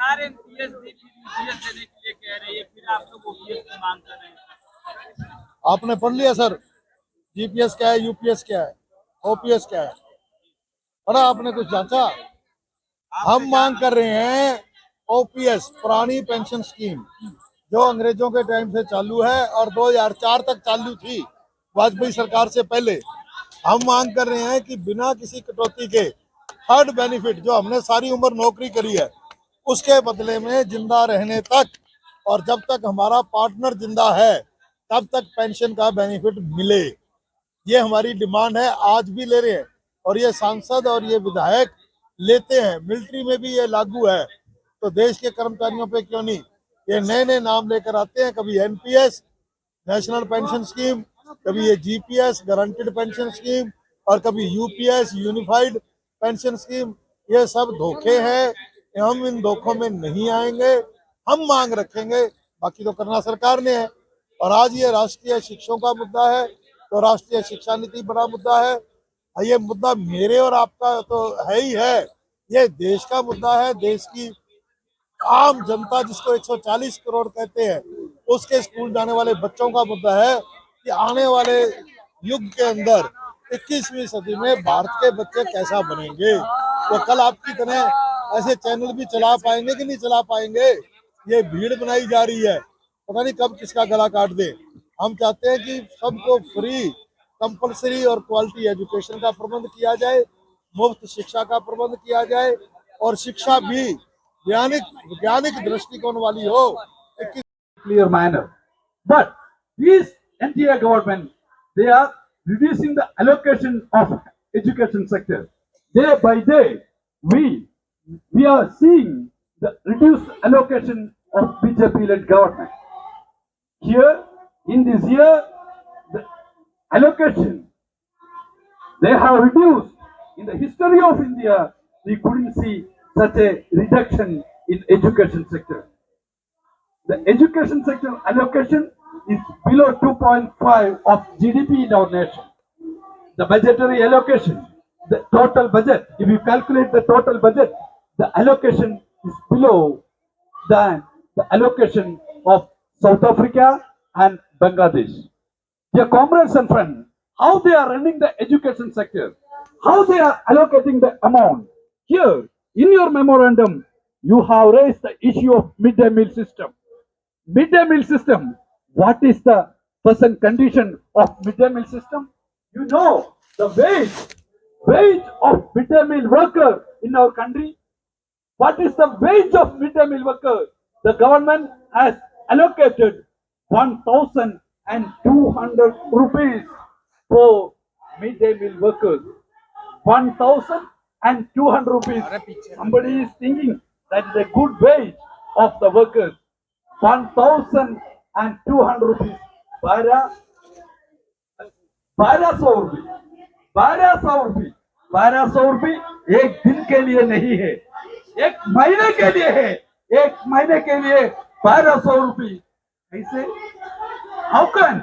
सरकार एनपीएस देने के लिए कह रही है, फिर आप लोग ओपीएस की मांग कर रहे हैं। आपने पढ़ लिया सर, जीपीएस क्या है, यूपीएस क्या है, ओपीएस क्या है, पढ़ा आपने कुछ जांचा? हम मांग कर रहे हैं ओपीएस, पुरानी पेंशन स्कीम जो अंग्रेजों के टाइम से चालू है और 2004 तक चालू थी, वाजपेयी सरकार से पहले। हम मांग कर रहे हैं कि बिना किसी कटौती के थर्ड बेनिफिट जो हमने सारी उम्र नौकरी करी है उसके बदले में जिंदा रहने तक, और जब तक हमारा पार्टनर जिंदा है तब तक पेंशन का बेनिफिट मिले। ये हमारी डिमांड है, आज भी ले रहे हैं और ये सांसद और ये विधायक लेते हैं। मिलिट्री में भी ये लागू है, तो देश के कर्मचारियों पे क्यों नहीं? ये नए नए नाम लेकर आते हैं, कभी एनपीएस नेशनल पेंशन स्कीम, कभी ये जीपीएस गारंटेड पेंशन स्कीम, और कभी यूपीएस यूनिफाइड पेंशन स्कीम। ये सब धोखे हैं, हम इन धोखों में नहीं आएंगे। हम मांग रखेंगे, बाकी तो करना सरकार ने है। और आज ये राष्ट्रीय शिक्षकों का मुद्दा है, तो राष्ट्रीय शिक्षा नीति बड़ा मुद्दा है। ये मुद्दा मेरे और आपका तो है ही है, ये देश का मुद्दा है। देश की आम जनता, जिसको 140 करोड़ कहते हैं, उसके स्कूल जाने वाले बच्चों का मुद्दा है कि आने वाले युग के अंदर 21वीं सदी में भारत के बच्चे कैसा बनेंगे। तो कल आपकी तरह ऐसे चैनल भी चला पाएंगे कि नहीं चला पाएंगे? ये भीड़ बनाई जा रही है, पता नहीं कब किसका गला काट दे। हम चाहते हैं कि सबको फ्री, कंपलसरी और क्वालिटी एजुकेशन का प्रबंध किया जाए, मुफ्त शिक्षा का प्रबंध किया जाए, और शिक्षा भी वैज्ञानिक दृष्टिकोण वाली हो। Clear manner. But this NTI government, they are reducing the allocation of education sector. Day by day, we are seeing the reduced allocation of BJP-led government. Here, in this year, the allocation they have reduced. In the history of India, we couldn't see such a reduction in education sector. The education sector allocation is below 2.5 of GDP in our nation. The budgetary allocation, the total budget, if you calculate the total budget, the allocation is below than the allocation of South Africa and Bangladesh. Dear comrades and friends, how they are running the education sector, how they are allocating the amount. Here, in your memorandum, you have raised the issue of midday meal system. Midday meal system, what is the present condition of midday meal system? You know the wage of midday meal worker in our country. What is the wage of midday meal worker? The government has allocated 1,200 rupees for midday meal workers. 1,200 rupees. Somebody is thinking that is a good wage of the workers. 1,200 rupees. 1200 रुपये, 1200 रुपये, 1200 रुपये एक दिन के लिए नहीं है, एक महीने के लिए है। एक महीने के लिए 1200 रुपये कैसे? How can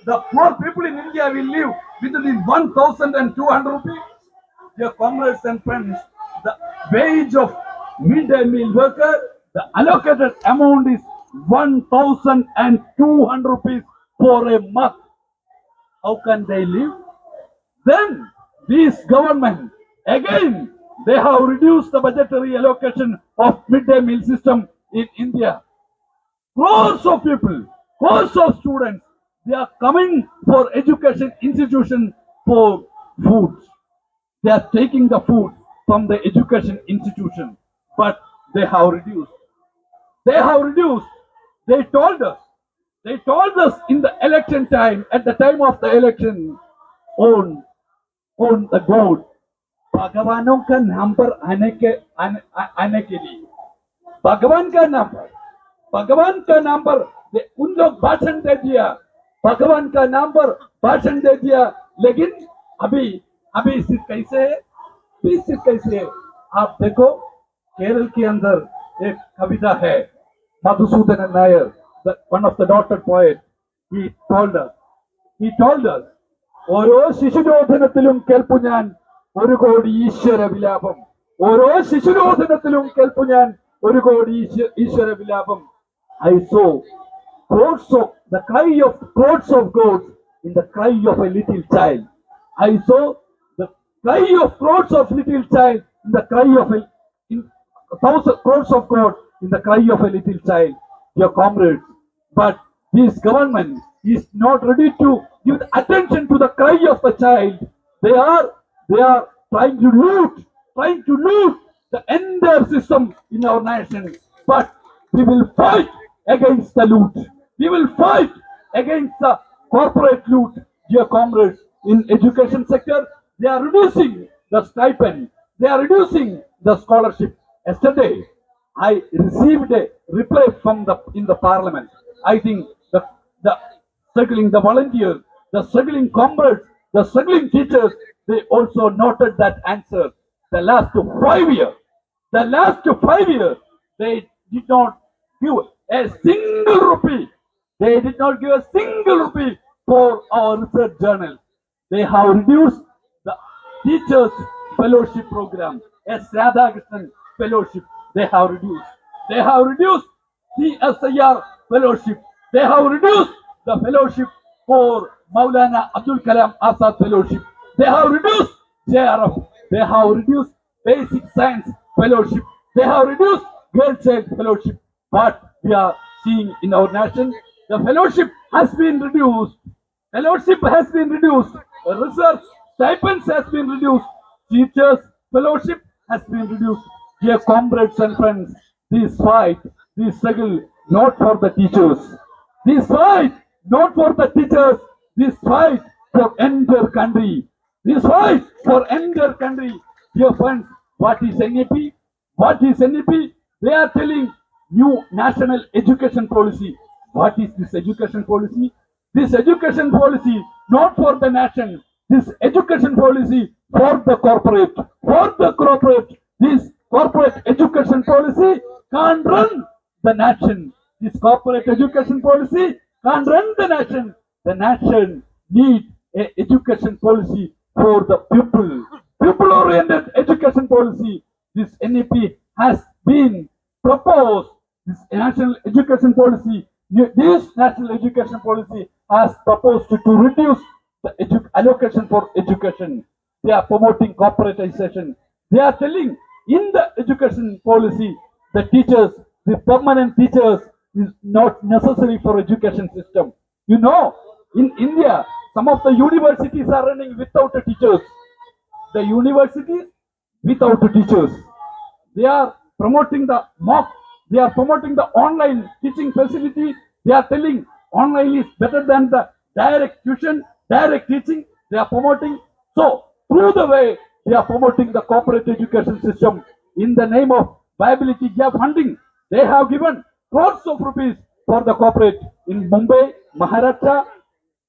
the poor people in India will live with this 1,200 rupees? Dear comrades and friends, the wage of midday meal worker, the allocated amount is 1,200 rupees for a month. How can they live? Then this government, again, they have reduced the budgetary allocation of midday meal system in India. Crores of people, crores of students, they are coming for education institution for food. They are taking the food from the education institution, but they have reduced. They have reduced. They told us in the election time, at the time of the election, on the board, भगवानों का नाम पर आने के लिए, भगवान का नाम पर उन लोग भाषण दे दिया, भगवान का नाम पर भाषण दे दिया, लेकिन अभी स्थिति कैसे है? स्थिति कैसे है? आप देखो, केरल के अंदर एक कविता है, Madhusudan Nair, one of the doctored poet, he told us, ഓരോ ശിശുരോധനത്തിലും കേൾപ്പു ഞാൻ ഒരു കോടി ഈശ്വര വിലാപം, ഓരോ ശിശുരോധനത്തിലും കേൾപ്പു ഞാൻ ഒരു കോടി ഈശ്വര വിലാപം. I saw the cry of crowds of gods in the cry of a little child. I saw the cry of crowds of little child in the cry of in thousand crores of God in the cry of a little child, dear comrades. But this government is not ready to give attention to the cry of the child. They are trying to loot the entire system in our nation. But we will fight against the loot. We will fight against the corporate loot, dear comrades. In education sector, they are reducing the stipend. They are reducing the scholarship. Yesterday, I received a reply from the in the parliament. I think the struggling the volunteers, the struggling comrades, the struggling teachers, they also noted that answer. The last 5 years, they did not give a single rupee. They did not give a single rupee for our research journal. They have reduced the teachers fellowship program, S. Radhakrishnan fellowship. They have reduced. They have reduced CSIR fellowship. They have reduced the fellowship for Maulana Abdul Kalam Azad fellowship. They have reduced JRF. They have reduced basic science fellowship. They have reduced girl child fellowship. What we are seeing in our nation, the fellowship has been reduced. Fellowship has been reduced. Research stipends has been reduced. Teachers fellowship has been reduced. Dear comrades and friends, this fight, this struggle, not for the teachers. This fight, not for the teachers. This fight for entire country. This fight for entire country. Dear friends, what is NEP? What is NEP? They are telling new national education policy. What is this education policy? This education policy not for the nation. This education policy for the corporate. For the corporate. This corporate education policy can't run the nation. This corporate education policy can't run the nation. The nation need a education policy for the people. People-oriented education policy. This NEP has been proposed. This national education policy. This national education policy has proposed to reduce the allocation for education. They are promoting corporatization. They are telling in the education policy, the teachers, the permanent teachers is not necessary for education system. You know, in India, some of the universities are running without teachers. The universities without teachers. They are promoting the mock. They are promoting the online teaching facility. They are telling online is better than the direct tuition, direct teaching. They are promoting. So through the way they are promoting the corporate education system in the name of viability gap funding. They have given crores of rupees for the corporate in Mumbai, Maharashtra.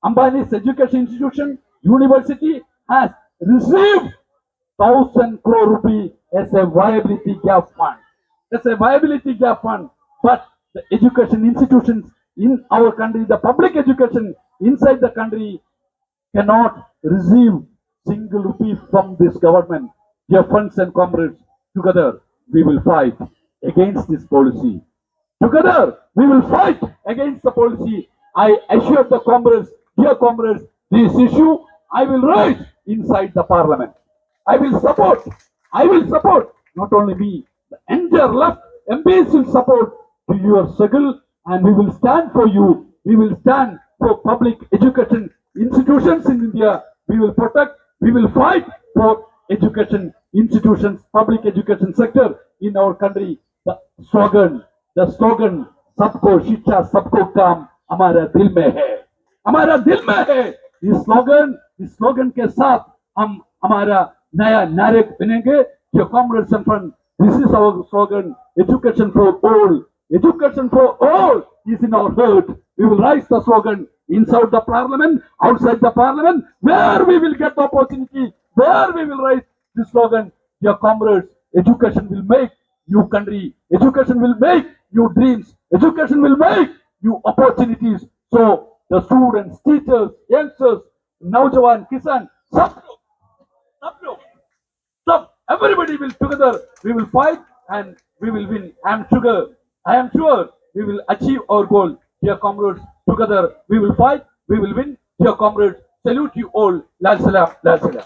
Ambani's education institution, university has received 1,000 crore rupee as a viability gap fund. As a viability gap fund. But the education institutions in our country, the public education inside the country cannot receive single rupee from this government. Dear friends and comrades, together we will fight against this policy. Together we will fight against the policy. I assure the comrades, dear comrades, this issue I will raise inside the parliament. I will support not only me, the entire left MPs will support to your struggle, and we will stand for you. We will stand for public education institutions in India. We will protect, we will fight for education institutions, public education sector in our country. The slogan, सबको शिक्षा सबको काम हमारा दिल में है, हमारा दिल में है. इस स्लोगन के साथ हम हमारा नया नारे बनेंगे. Dear comrades and friends, this is our slogan: education for all. Education for all is in our heart. We will raise the slogan inside the parliament, outside the parliament, where we will get the opportunity, where we will raise the slogan. Dear comrades, education will make new country. Education will make new dreams. Education will make new opportunities. So the students, teachers, youngsters, Naujawan, Kisan, सब everybody will together. We will fight, and we will win. I am sure we will achieve our goal. Dear comrades, together we will fight, we will win. Dear comrades, salute you all. La salam, la salam.